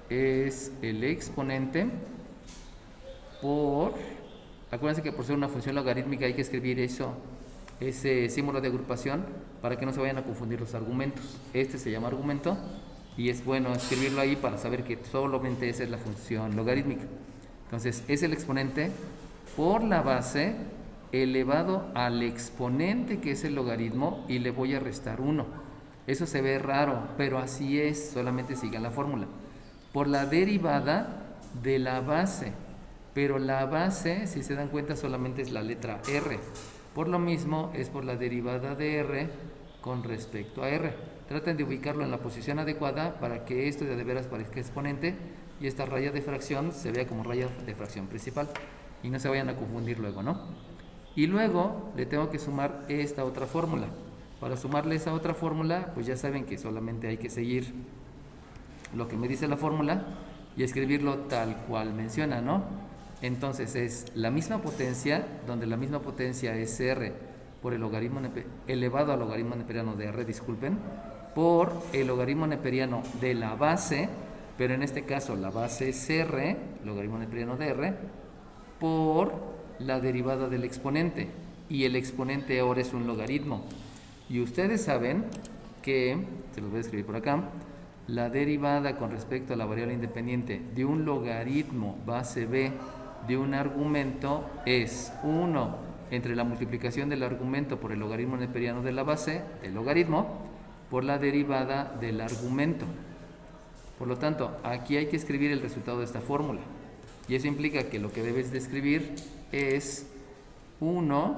es el exponente por, acuérdense que por ser una función logarítmica hay que escribir eso, ese símbolo de agrupación, para que no se vayan a confundir los argumentos. Este se llama argumento y es bueno escribirlo ahí para saber que solamente esa es la función logarítmica. Entonces es el exponente por la base elevado al exponente que es el logaritmo y le voy a restar 1. Eso se ve raro, pero así es, solamente sigan la fórmula. Por la derivada de la base, pero la base, si se dan cuenta, solamente es la letra R. Por lo mismo, es por la derivada de R con respecto a R. Traten de ubicarlo en la posición adecuada para que esto de veras parezca exponente y esta raya de fracción se vea como raya de fracción principal. Y no se vayan a confundir luego, ¿no? Y luego le tengo que sumar esta otra fórmula. Para sumarle esa otra fórmula, pues ya saben que solamente hay que seguir lo que me dice la fórmula y escribirlo tal cual menciona, ¿no? Entonces es la misma potencia, donde la misma potencia es R por el logaritmo elevado al logaritmo neperiano de R, disculpen, por el logaritmo neperiano de la base, pero en este caso la base es R, logaritmo neperiano de R, por la derivada del exponente, y el exponente ahora es un logaritmo. Y ustedes saben que, se los voy a escribir por acá, la derivada con respecto a la variable independiente de un logaritmo base b de un argumento es 1 entre la multiplicación del argumento por el logaritmo neperiano de la base del logaritmo por la derivada del argumento. Por lo tanto, aquí hay que escribir el resultado de esta fórmula. Y eso implica que lo que debes de escribir es 1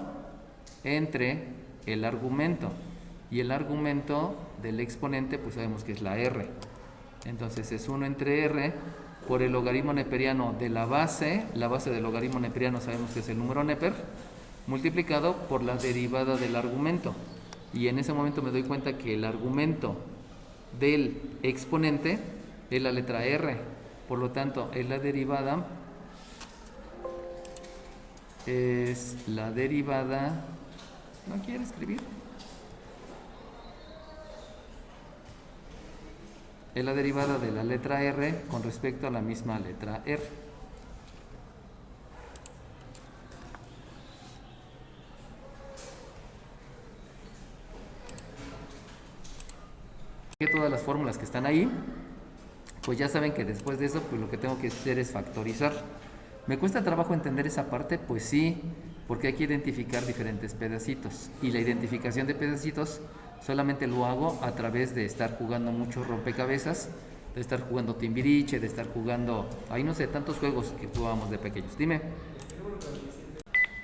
entre el argumento, y el argumento del exponente pues sabemos que es la R. Entonces es 1 entre R por el logaritmo neperiano de la base del logaritmo neperiano sabemos que es el número neper, multiplicado por la derivada del argumento. Y en ese momento me doy cuenta que el argumento del exponente es la letra R, por lo tanto es la derivada ¿no quiere escribir? Es la derivada de la letra R con respecto a la misma letra R. Todas las fórmulas que están ahí, pues ya saben que después de eso, pues lo que tengo que hacer es factorizar. ¿Me cuesta trabajo entender esa parte? Pues sí, porque hay que identificar diferentes pedacitos. Y la identificación de pedacitos solamente lo hago a través de estar jugando mucho rompecabezas, de estar jugando Timbiriche, de estar jugando, ahí no sé, tantos juegos que jugábamos de pequeños. Dime.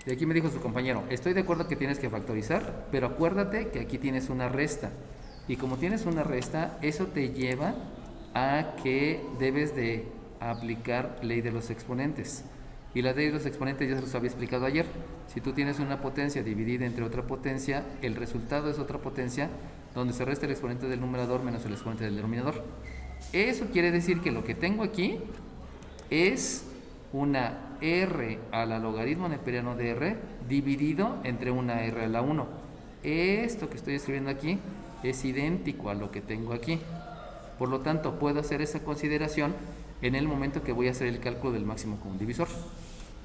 De aquí me dijo su compañero, estoy de acuerdo que tienes que factorizar, pero acuérdate que aquí tienes una resta. Y como tienes una resta, eso te lleva a que debes de aplicar ley de los exponentes. Y la ley de los exponentes ya se los había explicado ayer. Si tú tienes una potencia dividida entre otra potencia, el resultado es otra potencia donde se resta el exponente del numerador menos el exponente del denominador. Eso quiere decir que lo que tengo aquí es una R a la logaritmo neperiano de R dividido entre una R a la 1. Esto que estoy escribiendo aquí es idéntico a lo que tengo aquí. Por lo tanto, puedo hacer esa consideración en el momento que voy a hacer el cálculo del máximo común divisor.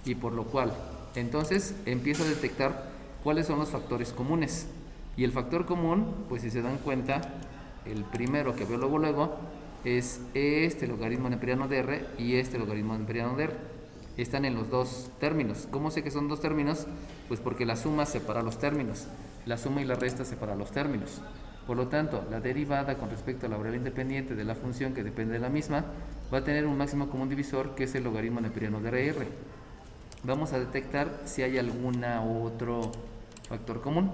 Y por lo cual, entonces, empiezo a detectar cuáles son los factores comunes. Y el factor común, pues si se dan cuenta, el primero que veo luego, es este logaritmo neperiano de R y este logaritmo neperiano de R. Están en los dos términos. ¿Cómo sé que son dos términos? Pues porque la suma separa los términos. La suma y la resta separan los términos. Por lo tanto, la derivada con respecto a la variable independiente de la función que depende de la misma va a tener un máximo común divisor que es el logaritmo neperiano de R. Vamos a detectar si hay algún otro factor común.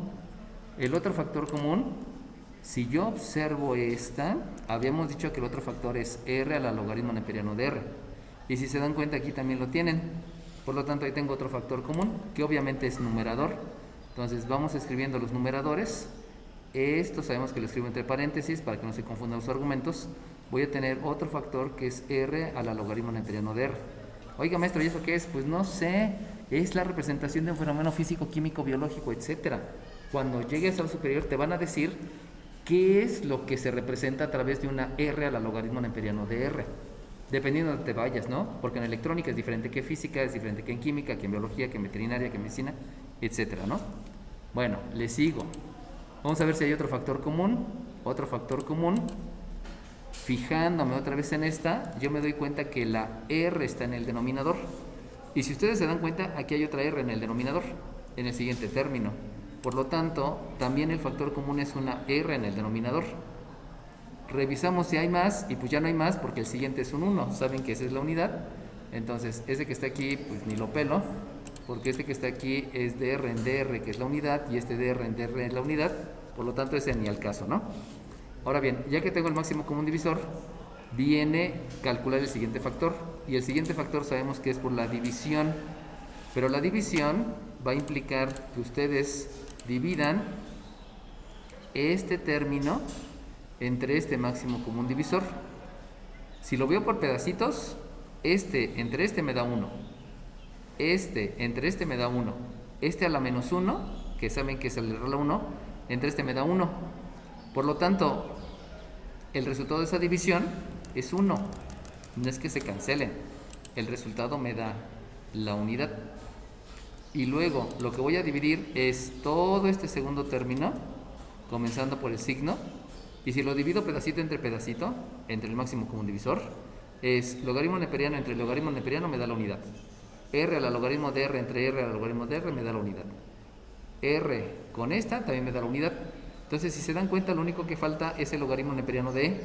El otro factor común, si yo observo esta, habíamos dicho que el otro factor es R a la logaritmo neperiano de R. Y si se dan cuenta aquí también lo tienen. Por lo tanto ahí tengo otro factor común que obviamente es numerador. Entonces vamos escribiendo los numeradores. Esto sabemos que lo escribo entre paréntesis para que no se confundan los argumentos. Voy a tener otro factor que es R a la logaritmo neperiano de R. Oiga, maestro, ¿y eso qué es? Pues no sé, es la representación de un fenómeno físico, químico, biológico, etc. Cuando llegues al superior te van a decir qué es lo que se representa a través de una R a la logaritmo neperiano de R. dependiendo de donde te vayas, ¿no? Porque en electrónica es diferente que física, es diferente que en química, que en biología, que en veterinaria, que en medicina, etcétera, ¿no? Bueno, le sigo. Vamos a ver si hay otro factor común. Otro factor común. Fijándome otra vez en esta, yo me doy cuenta que la R está en el denominador. Y si ustedes se dan cuenta, aquí hay otra R en el denominador, en el siguiente término. Por lo tanto, también el factor común es una R en el denominador. Revisamos si hay más, y pues ya no hay más porque el siguiente es un 1. Saben que esa es la unidad. Entonces, este que está aquí, pues ni lo pelo, porque este que está aquí es DR en DR, que es la unidad, y este DR en DR es la unidad. Por lo tanto, ese ni al caso, ¿no? Ahora bien, ya que tengo el máximo común divisor, viene calcular el siguiente factor. Y el siguiente factor sabemos que es por la división. Pero la división va a implicar que ustedes dividan este término entre este máximo común divisor. Si lo veo por pedacitos, entre este me da 1. Entre este me da 1. A la menos 1, que saben que es el error a 1, entre este me da 1. Por lo tanto, el resultado de esa división es 1. No es que se cancelen. El resultado me da la unidad. Y luego lo que voy a dividir es todo este segundo término, comenzando por el signo. Y si lo divido pedacito, entre el máximo común divisor, es logaritmo neperiano entre logaritmo neperiano me da la unidad. R a la logaritmo de R entre R a la logaritmo de R me da la unidad. R con esta también me da la unidad. Entonces, si se dan cuenta, lo único que falta es el logaritmo neperiano de E.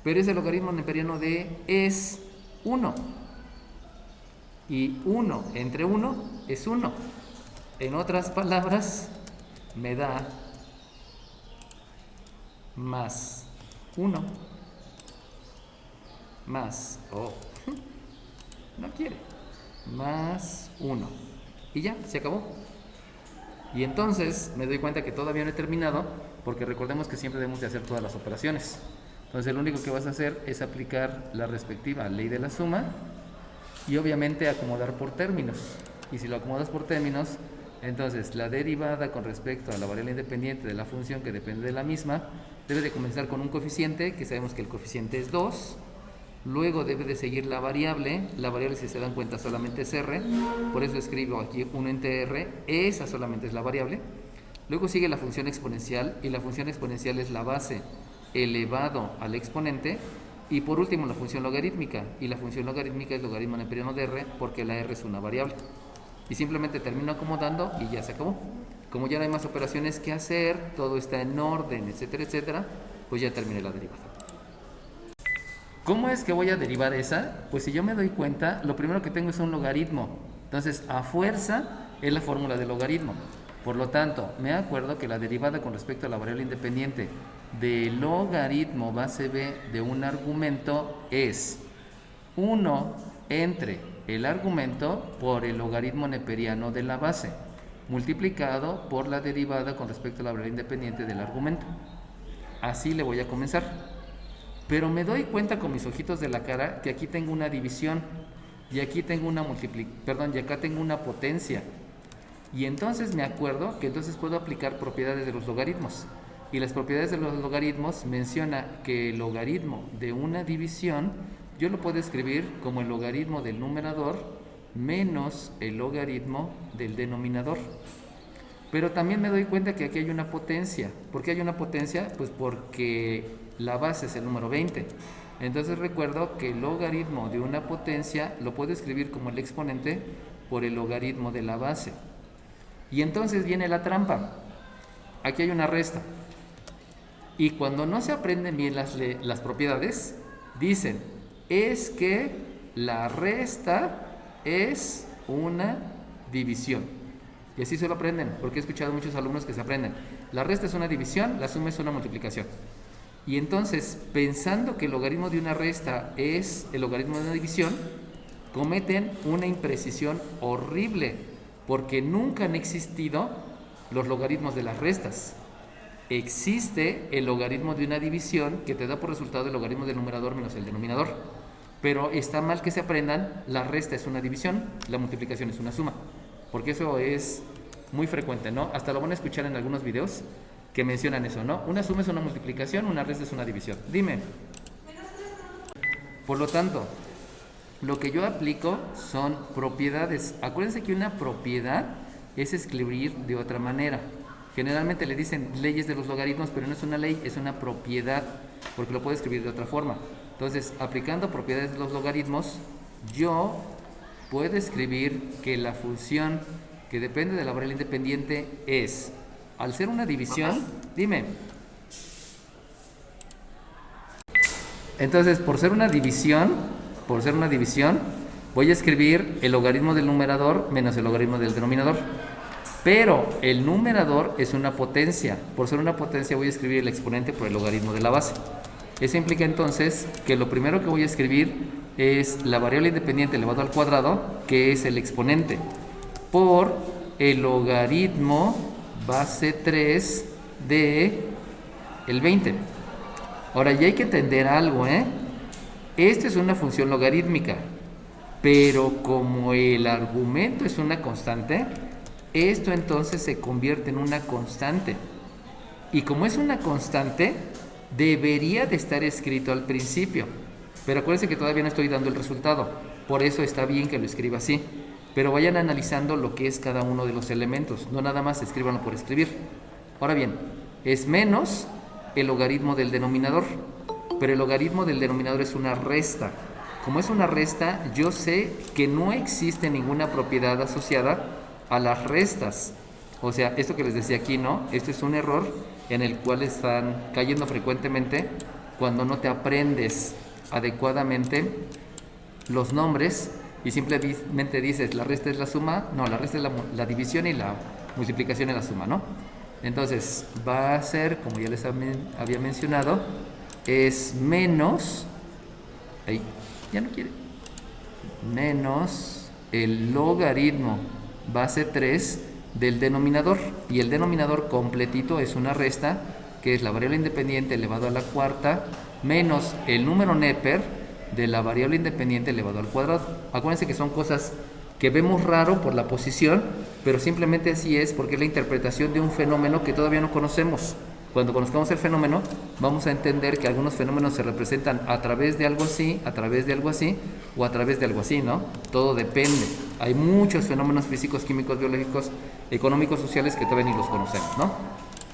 Pero ese logaritmo neperiano de E es 1. Y 1 entre 1 es 1. En otras palabras, me da más 1. Más, no quiere. Más 1. Y ya, se acabó. Y entonces me doy cuenta que todavía no he terminado, porque recordemos que siempre debemos de hacer todas las operaciones. Entonces lo único que vas a hacer es aplicar la respectiva ley de la suma y obviamente acomodar por términos. Y si lo acomodas por términos, entonces la derivada con respecto a la variable independiente de la función que depende de la misma debe de comenzar con un coeficiente, que sabemos que el coeficiente es 2. Luego debe de seguir la variable, si se dan cuenta solamente es R, por eso escribo aquí 1 entre R, esa solamente es la variable. Luego sigue la función exponencial, y la función exponencial es la base elevado al exponente. Y por último la función logarítmica, y la función logarítmica es logaritmo neperiano de R, porque la R es una variable. Y simplemente termino acomodando y ya se acabó. Como ya no hay más operaciones que hacer, todo está en orden, etcétera, etcétera, pues ya terminé la derivada. ¿Cómo es que voy a derivar esa? Pues si yo me doy cuenta, lo primero que tengo es un logaritmo. Entonces, a fuerza es la fórmula del logaritmo. Por lo tanto, me acuerdo que la derivada con respecto a la variable independiente de logaritmo base b de un argumento es 1 entre el argumento por el logaritmo neperiano de la base, multiplicado por la derivada con respecto a la variable independiente del argumento. Así le voy a comenzar. Pero me doy cuenta con mis ojitos de la cara que aquí tengo una división y aquí tengo una y acá tengo una potencia. Y entonces me acuerdo que entonces puedo aplicar propiedades de los logaritmos. Y las propiedades de los logaritmos menciona que el logaritmo de una división yo lo puedo escribir como el logaritmo del numerador menos el logaritmo del denominador. Pero también me doy cuenta que aquí hay una potencia. ¿Por qué hay una potencia? Pues porque la base es el número 20. Entonces recuerdo que el logaritmo de una potencia lo puedo escribir como el exponente por el logaritmo de la base. Y entonces viene la trampa. Aquí hay una resta. Y cuando no se aprenden bien las propiedades, dicen, es que la resta es una división. Y así se lo aprenden, porque he escuchado a muchos alumnos que se aprenden. La resta es una división, la suma es una multiplicación. Y entonces, pensando que el logaritmo de una resta es el logaritmo de una división, cometen una imprecisión horrible, porque nunca han existido los logaritmos de las restas. Existe el logaritmo de una división que te da por resultado el logaritmo del numerador menos el denominador. Pero está mal que se aprendan, la resta es una división, la multiplicación es una suma. Porque eso es muy frecuente, ¿no? Hasta lo van a escuchar en algunos videos que mencionan eso, ¿no? Una suma es una multiplicación, una resta es una división. Dime. Por lo tanto, Lo que yo aplico son propiedades. Acuérdense que una propiedad es escribir de otra manera. Generalmente le dicen leyes de los logaritmos, pero no es una ley, es una propiedad, porque lo puedo escribir de otra forma. Entonces, aplicando propiedades de los logaritmos, yo puedo escribir que la función que depende de la variable independiente es, al ser una división, dime. Entonces, por ser una división, voy a escribir el logaritmo del numerador menos el logaritmo del denominador. Pero el numerador es una potencia. Por ser una potencia voy a escribir el exponente por el logaritmo de la base. Eso implica entonces que lo primero que voy a escribir es la variable independiente elevado al cuadrado, que es el exponente, por el logaritmo base 3 de el 20. Ahora ya hay que entender algo, Esta es una función logarítmica, pero como el argumento es una constante, esto entonces se convierte en una constante. Y como es una constante, debería de estar escrito al principio. Pero acuérdense que todavía no estoy dando el resultado. Por eso está bien que lo escriba así. Pero vayan analizando lo que es cada uno de los elementos. No nada más escríbanlo por escribir. Ahora bien, es menos el logaritmo del denominador. Pero el logaritmo del denominador es una resta. Como es una resta, yo sé que no existe ninguna propiedad asociada a las restas. O sea, esto que les decía aquí, ¿no? Esto es un error en el cual están cayendo frecuentemente cuando no te aprendes adecuadamente los nombres y simplemente dices la resta es la suma. No, la resta es la división y la multiplicación es la suma, ¿no? Entonces va a ser, como ya les había mencionado, es menos, ahí, ya no quiere, menos el logaritmo base 3 del denominador, y el denominador completito es una resta, que es la variable independiente elevado a la cuarta menos el número Neper de la variable independiente elevado al cuadrado. Acuérdense que son cosas que vemos raro por la posición, pero simplemente así es porque es la interpretación de un fenómeno que todavía no conocemos. Cuando conozcamos el fenómeno, vamos a entender que algunos fenómenos se representan a través de algo así, a través de algo así, o a través de algo así, ¿no? Todo depende. Hay muchos fenómenos físicos, químicos, biológicos, económicos, sociales que todavía ni los conocemos, ¿no?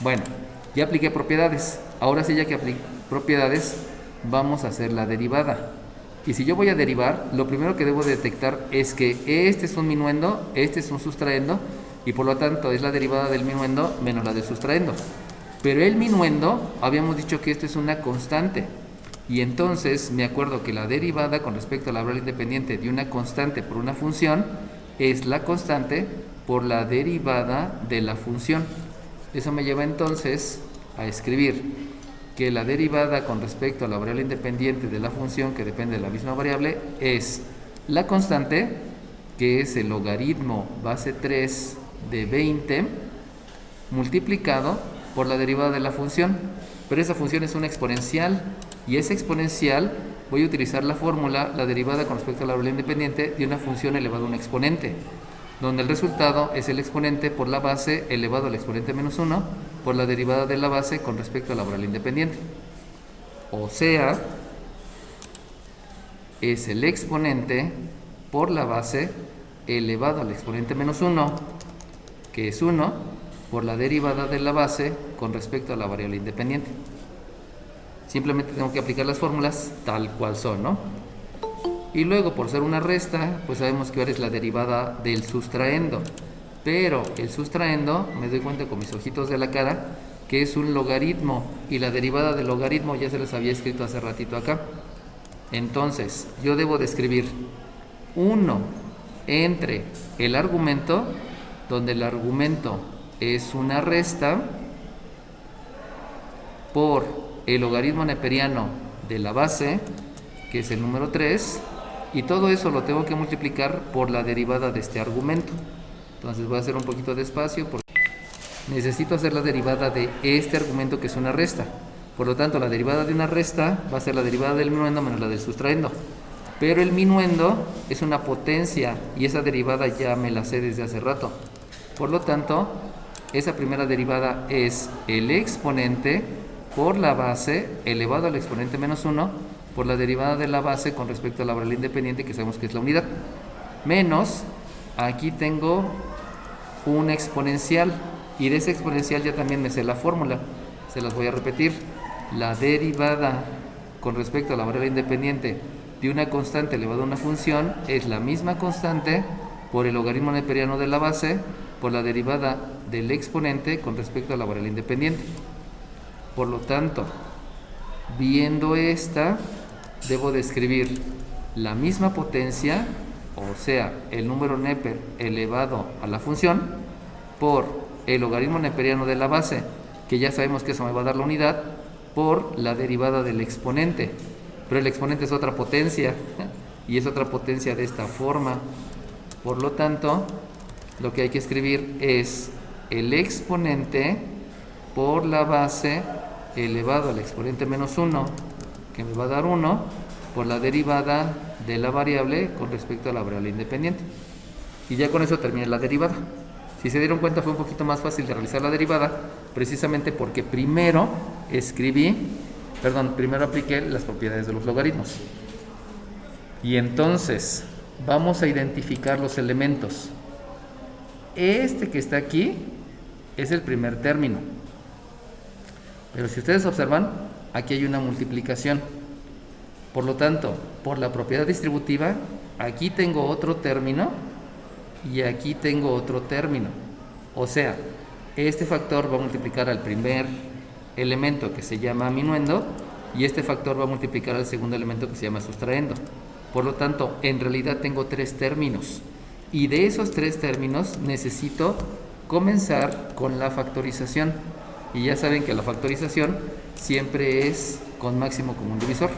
Bueno, ya apliqué propiedades. Ahora sí, ya que apliqué propiedades, vamos a hacer la derivada. Y si yo voy a derivar, lo primero que debo detectar es que este es un minuendo, este es un sustraendo, y por lo tanto es la derivada del minuendo menos la del sustraendo. Pero el minuendo, habíamos dicho que esto es una constante. Y entonces me acuerdo que la derivada con respecto a la variable independiente de una constante por una función es la constante por la derivada de la función. Eso me lleva entonces a escribir que la derivada con respecto a la variable independiente de la función que depende de la misma variable es la constante, que es el logaritmo base 3 de 20 multiplicado por la derivada de la función. Pero esa función es una exponencial, y esa exponencial voy a utilizar la fórmula, la derivada con respecto a la variable independiente de una función elevado a un exponente, donde el resultado es el exponente por la base elevado al exponente menos 1 por la derivada de la base con respecto a la variable independiente. O sea, es el exponente por la base elevado al exponente menos 1, que es 1, por la derivada de la base con respecto a la variable independiente. Simplemente tengo que aplicar las fórmulas tal cual son, ¿no? Y luego, por ser una resta, pues sabemos que ahora es la derivada del sustraendo. Pero el sustraendo, me doy cuenta con mis ojitos de la cara, que es un logaritmo, y la derivada del logaritmo ya se les había escrito hace ratito acá. Entonces, yo debo de escribir 1 entre el argumento, donde el argumento es una resta, por el logaritmo neperiano de la base, que es el número 3, y todo eso lo tengo que multiplicar por la derivada de este argumento. Entonces voy a hacer un poquito de espacio porque necesito hacer la derivada de este argumento, que es una resta. Por lo tanto, la derivada de una resta va a ser la derivada del minuendo menos la del sustraendo. Pero el minuendo es una potencia, y esa derivada ya me la sé desde hace rato. Por lo tanto, esa primera derivada es el exponente por la base elevado al exponente menos 1 por la derivada de la base con respecto a la variable independiente, que sabemos que es la unidad, menos, aquí tengo un exponencial, y de ese exponencial ya también me sé la fórmula, se las voy a repetir. La derivada con respecto a la variable independiente de una constante elevada a una función es la misma constante por el logaritmo neperiano de la base por la derivada del exponente con respecto a la variable independiente. Por lo tanto, viendo esta, debo de escribir la misma potencia, o sea, el número neper elevado a la función, por el logaritmo neperiano de la base, que ya sabemos que eso me va a dar la unidad, por la derivada del exponente. Pero el exponente es otra potencia, y es otra potencia de esta forma. Por lo tanto, lo que hay que escribir es el exponente por la base elevado al exponente menos 1, que me va a dar 1, por la derivada de la variable con respecto a la variable independiente. Y ya con eso terminé la derivada. Si se dieron cuenta, fue un poquito más fácil de realizar la derivada, precisamente porque primero apliqué las propiedades de los logaritmos. Y entonces vamos a identificar los elementos. Este que está aquí es el primer término. Pero si ustedes observan, aquí hay una multiplicación. Por lo tanto, por la propiedad distributiva, aquí tengo otro término y aquí tengo otro término. O sea, este factor va a multiplicar al primer elemento, que se llama minuendo, y este factor va a multiplicar al segundo elemento, que se llama sustraendo. Por lo tanto, en realidad tengo 3 términos. Y de esos 3 términos necesito comenzar con la factorización. Y ya saben que la factorización siempre es con máximo común divisor.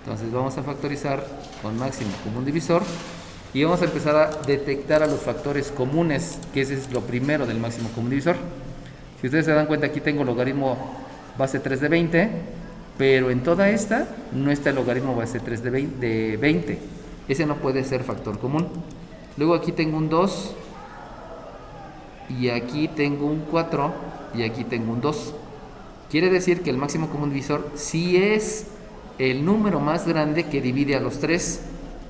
Entonces vamos a factorizar con máximo común divisor y vamos a empezar a detectar a los factores comunes, que ese es lo primero del máximo común divisor. Si ustedes se dan cuenta, aquí tengo logaritmo base 3 de 20, pero en toda esta no está el logaritmo base 3 de 20. Ese no puede ser factor común. Luego aquí tengo un 2, y aquí tengo un 4, y aquí tengo un 2. Quiere decir que el máximo común divisor sí es el número más grande que divide a los 3,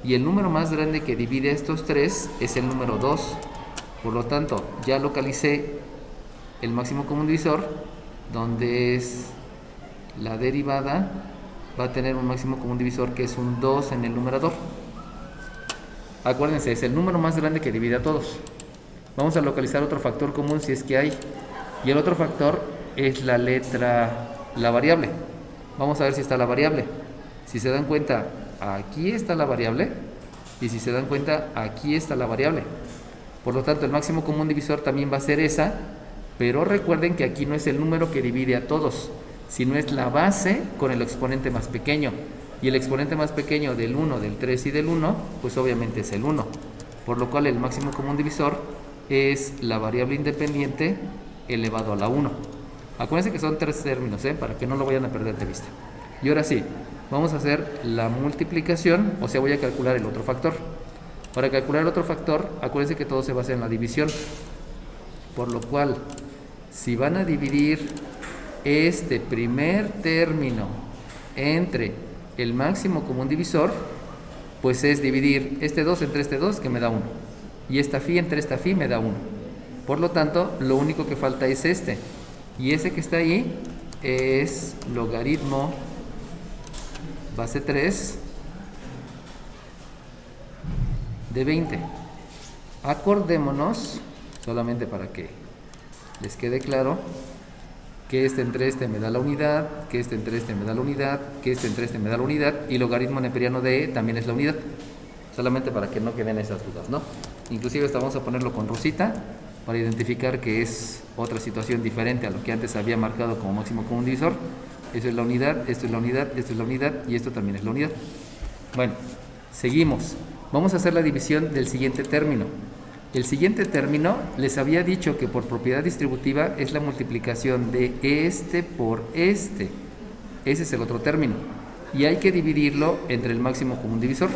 y el número más grande que divide a estos 3 es el número 2. Por lo tanto, ya localicé el máximo común divisor, donde es la derivada, va a tener un máximo común divisor que es un 2 en el numerador. Acuérdense, es el número más grande que divide a todos. Vamos a localizar otro factor común si es que hay, y el otro factor es la variable. Vamos a ver si está la variable. Si se dan cuenta, aquí está la variable, y si se dan cuenta, aquí está la variable. Por lo tanto, el máximo común divisor también va a ser esa, pero recuerden que aquí no es el número que divide a todos, sino es la base con el exponente más pequeño. Y el exponente más pequeño del 1, del 3 y del 1, pues obviamente es el 1. Por lo cual el máximo común divisor es la variable independiente elevado a la 1. Acuérdense que son 3 términos, para que no lo vayan a perder de vista. Y ahora sí, vamos a hacer la multiplicación, o sea, voy a calcular el otro factor. Para calcular el otro factor, acuérdense que todo se basa en la división. Por lo cual, si van a dividir este primer término entre el máximo común divisor, pues es dividir este 2 entre este 2, que me da 1. Y esta phi entre esta phi me da 1. Por lo tanto, lo único que falta es este. Y ese que está ahí es logaritmo base 3 de 20. Acordémonos, solamente para que les quede claro, que este entre este me da la unidad, que este entre este me da la unidad, que este entre este me da la unidad, y logaritmo neperiano de E también es la unidad. Solamente para que no queden esas dudas, ¿no? Inclusive hasta vamos a ponerlo con rosita para identificar que es otra situación diferente a lo que antes había marcado como máximo común divisor. Eso es la unidad, esto es la unidad, esto es la unidad y esto también es la unidad. Bueno, seguimos. Vamos a hacer la división del siguiente término. El siguiente término, les había dicho que por propiedad distributiva es la multiplicación de este por este. Ese es el otro término. Y hay que dividirlo entre el máximo común divisor.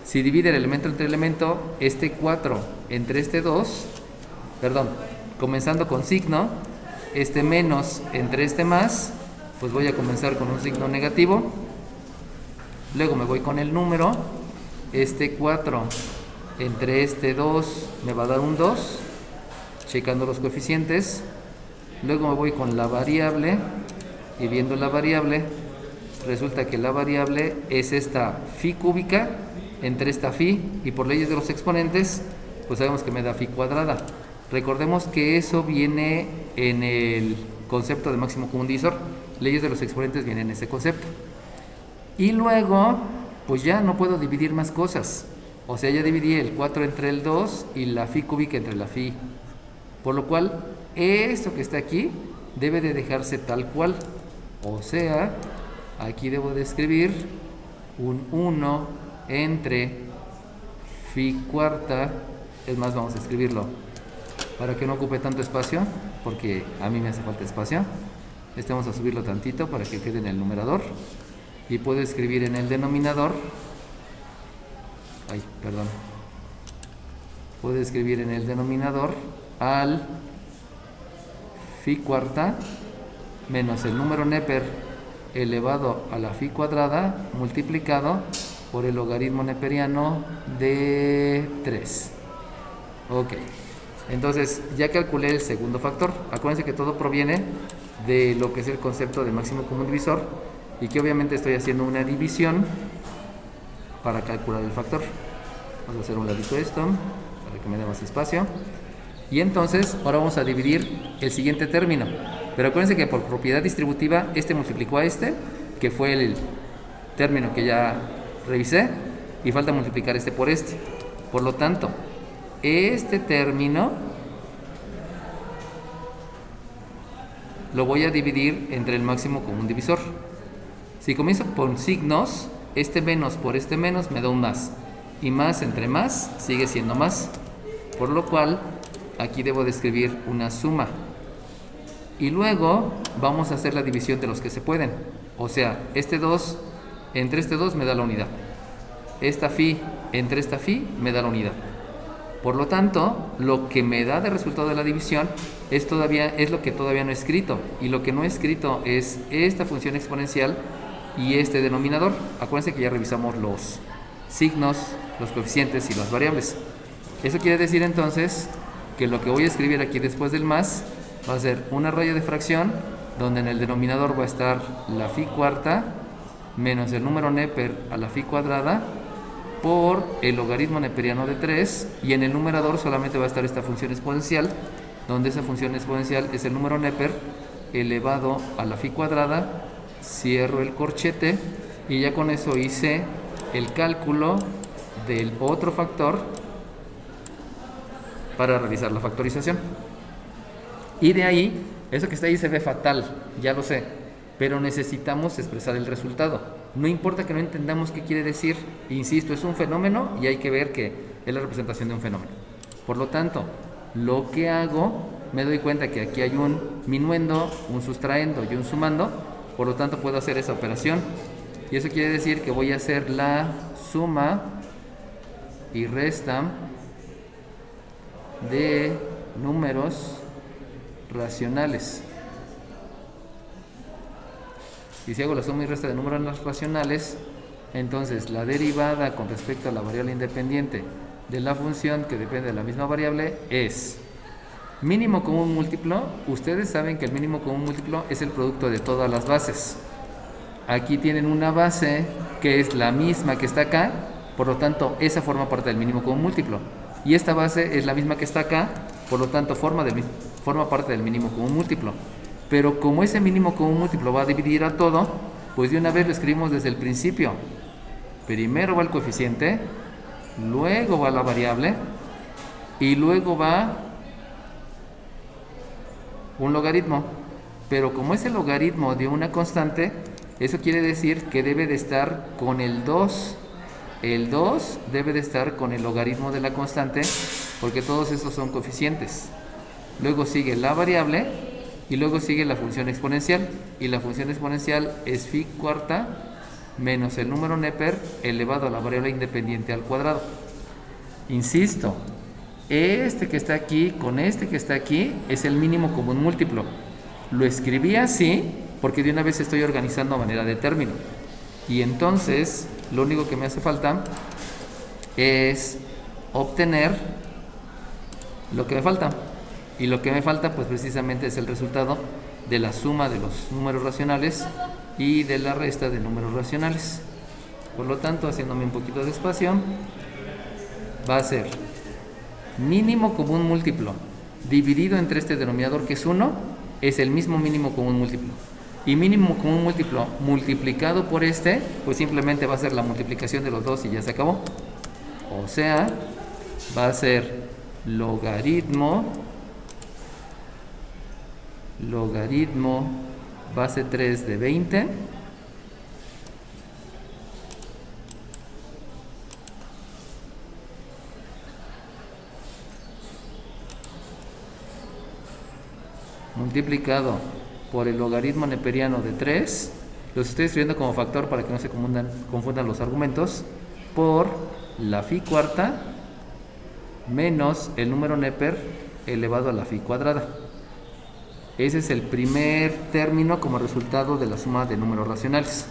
Si divide el elemento entre elemento, este 4 entre este 2, comenzando con signo, este menos entre este más, pues voy a comenzar con un signo negativo. Luego me voy con el número. Este 4 entre este 2 me va a dar un 2, checando los coeficientes. Luego me voy con la variable y viendo la variable, resulta que la variable es esta phi cúbica entre esta phi, y por leyes de los exponentes, pues sabemos que me da phi cuadrada. Recordemos que eso viene en el concepto de máximo común divisor. Leyes de los exponentes vienen en ese concepto. Y luego, pues ya no puedo dividir más cosas. O sea, ya dividí el 4 entre el 2 y la phi cúbica entre la phi. Por lo cual, esto que está aquí debe de dejarse tal cual. O sea, aquí debo de escribir un 1 entre phi cuarta. Es más, vamos a escribirlo para que no ocupe tanto espacio, porque a mí me hace falta espacio. Vamos a subirlo tantito para que quede en el numerador. Y puedo escribir en el denominador. Puedo escribir en el denominador al phi cuarta menos el número Neper elevado a la phi cuadrada multiplicado por el logaritmo neperiano de 3. Ok, entonces ya calculé el segundo factor. Acuérdense que todo proviene de lo que es el concepto de máximo común divisor, y que obviamente estoy haciendo una división para calcular el factor. Vamos a hacer un ladito esto para que me dé más espacio. Y entonces ahora vamos a dividir el siguiente término. Pero acuérdense que por propiedad distributiva este multiplicó a este, que fue el término que ya revisé, y falta multiplicar este por este. Por lo tanto, este término lo voy a dividir entre el máximo común divisor. Si comienzo con signos, este menos por este menos me da un más, y más entre más sigue siendo más, por lo cual aquí debo de escribir una suma. Y luego vamos a hacer la división de los que se pueden. O sea, este 2 entre este 2 me da la unidad. Esta phi entre esta phi me da la unidad. Por lo tanto, lo que me da de resultado de la división es lo que todavía no he escrito. Y lo que no he escrito es esta función exponencial y este denominador. Acuérdense que ya revisamos los signos, los coeficientes y las variables. Eso quiere decir entonces que lo que voy a escribir aquí después del más va a ser una raya de fracción, donde en el denominador va a estar la phi cuarta menos el número Neper a la phi cuadrada por el logaritmo neperiano de 3, y en el numerador solamente va a estar esta función exponencial, donde esa función exponencial es el número Neper elevado a la phi cuadrada. Cierro el corchete y ya con eso hice el cálculo del otro factor para realizar la factorización. Y de ahí, eso que está ahí se ve fatal, ya lo sé, pero necesitamos expresar el resultado. No importa que no entendamos qué quiere decir, insisto, es un fenómeno y hay que ver que es la representación de un fenómeno. Por lo tanto, lo que hago, me doy cuenta que aquí hay un minuendo, un sustraendo y un sumando. Por lo tanto, puedo hacer esa operación. Y eso quiere decir que voy a hacer la suma y resta de números racionales. Y si hago la suma y resta de números racionales, entonces la derivada con respecto a la variable independiente de la función que depende de la misma variable es mínimo común múltiplo. Ustedes saben que el mínimo común múltiplo es el producto de todas las bases. Aquí tienen una base que es la misma que está acá, por lo tanto esa forma parte del mínimo común múltiplo. Y esta base es la misma que está acá, por lo tanto forma parte del mínimo común múltiplo. Pero como ese mínimo común múltiplo va a dividir a todo, pues de una vez lo escribimos desde el principio. Primero va el coeficiente, luego va la variable y luego va un logaritmo. Pero como es el logaritmo de una constante, eso quiere decir que debe de estar con el 2. El 2 debe de estar con el logaritmo de la constante, porque todos esos son coeficientes. Luego sigue la variable y luego sigue la función exponencial. Y la función exponencial es phi cuarta menos el número Neper elevado a la variable independiente al cuadrado. Insisto, este que está aquí con este que está aquí es el mínimo común múltiplo. Lo escribí así porque de una vez estoy organizando a manera de término. Y entonces lo único que me hace falta es obtener lo que me falta. Y lo que me falta pues precisamente es el resultado de la suma de los números racionales y de la resta de números racionales. Por lo tanto, haciéndome un poquito de espacio, va a ser mínimo común múltiplo dividido entre este denominador que es 1, es el mismo mínimo común múltiplo. Y mínimo común múltiplo multiplicado por este, pues simplemente va a ser la multiplicación de los dos y ya se acabó. O sea, va a ser logaritmo base 3 de 20 multiplicado por el logaritmo neperiano de 3, los estoy escribiendo como factor para que no se confundan los argumentos, por la phi cuarta menos el número neper elevado a la phi cuadrada. Ese es el primer término como resultado de la suma de números racionales.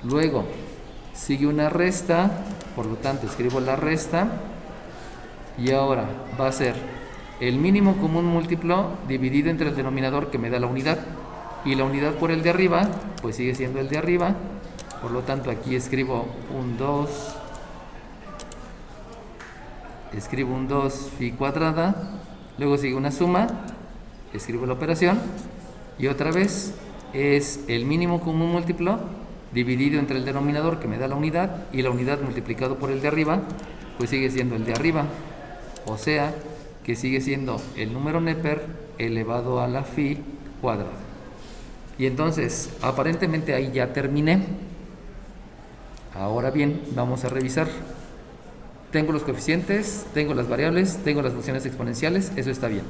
Luego sigue una resta, por lo tanto escribo la resta, y ahora va a ser el mínimo común múltiplo dividido entre el denominador que me da la unidad, y la unidad por el de arriba, pues sigue siendo el de arriba. Por lo tanto aquí escribo un 2 phi cuadrada, luego sigue una suma, escribo la operación, y otra vez es el mínimo común múltiplo dividido entre el denominador que me da la unidad, y la unidad multiplicado por el de arriba, pues sigue siendo el de arriba, o sea que sigue siendo el número neper elevado a la phi cuadrada. Y entonces aparentemente ahí ya terminé. Ahora bien, vamos a revisar. Tengo los coeficientes, tengo las variables, tengo las funciones exponenciales, eso está bien.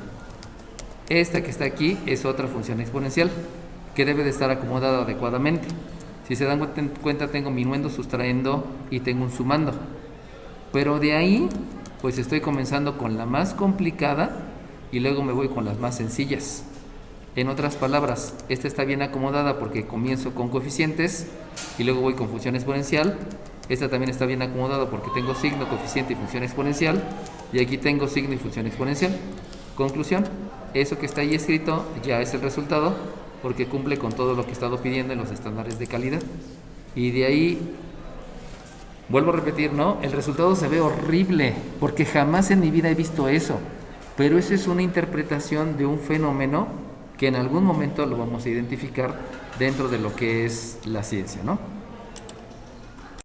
Esta que está aquí es otra función exponencial que debe de estar acomodada adecuadamente. Si se dan cuenta, tengo minuendo, sustrayendo y tengo un sumando. Pero de ahí, pues estoy comenzando con la más complicada y luego me voy con las más sencillas. En otras palabras, esta está bien acomodada porque comienzo con coeficientes y luego voy con función exponencial. Esta también está bien acomodada porque tengo signo, coeficiente y función exponencial. Y aquí tengo signo y función exponencial. Conclusión, eso que está ahí escrito ya es el resultado porque cumple con todo lo que he estado pidiendo en los estándares de calidad. Y de ahí, vuelvo a repetir, ¿no? El resultado se ve horrible porque jamás en mi vida he visto eso. Pero esa es una interpretación de un fenómeno que en algún momento lo vamos a identificar dentro de lo que es la ciencia, ¿no?